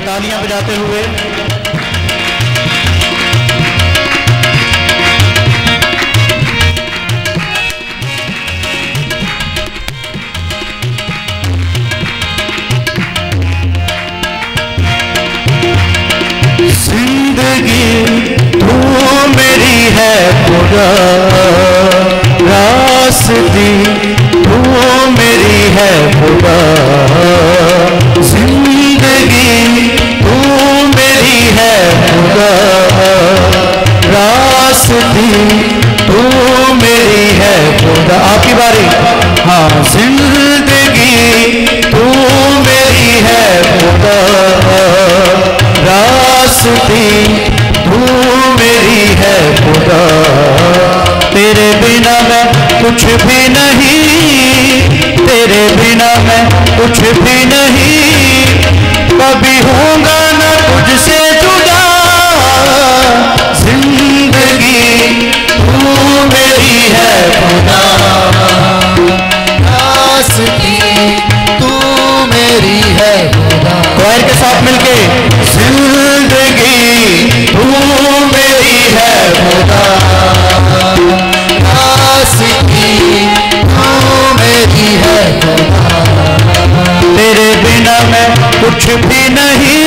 तालियां बजाते हुए। जिंदगी तू मेरी है खुदा, रास्ती तू मेरी है खुदा। जिंदगी तू मेरी है खुदा, रास्ती तू मेरी है खुदा। आपकी बारी। हाँ, जिंदगी तू मेरी है खुदा, रास्ती तू मेरी है खुदा। तेरे बिना मैं कुछ भी नहीं, तेरे बिना मैं कुछ भी नहीं, कभी होऊंगा ना तुझसे जुदा। जिंदगी तू मेरी है खुदा, रास्ती तू मेरी है खुदा। क्वायर के साथ मिलके, जिंदगी तू मेरी है खुदा, रास्ती तू मेरी है खुदा। तेरे बिना मैं कुछ भी नहीं,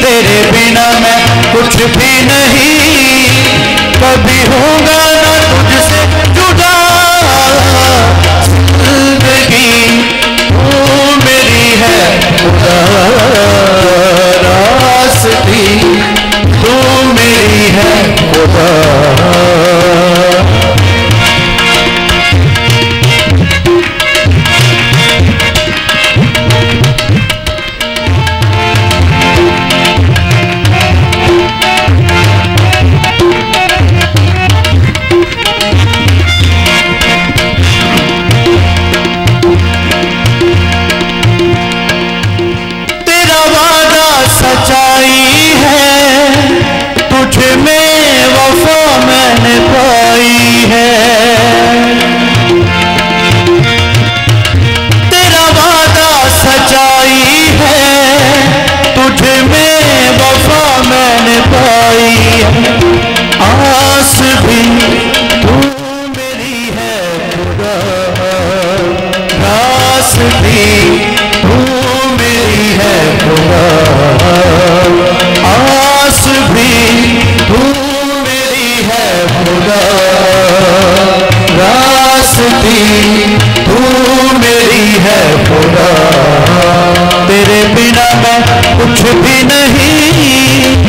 तेरे बिना मैं कुछ भी नहीं, कभी होगा ना तुझसे जुदा। जिंदगी तू मेरी है खुदा, रास्ती तू मेरी है खुदा। सच्चाई है, तुझ में वफा मैंने पाई है। तेरा वादा सच्चाई है, तुझ में वफा मैंने पाई है। आस भी तू मेरी है खुदा, रास भी तू मेरी है खुदा। आस भी तू मेरी है खुदा, रास्ती तू मेरी है खुदा। तेरे बिना मैं कुछ भी नहीं,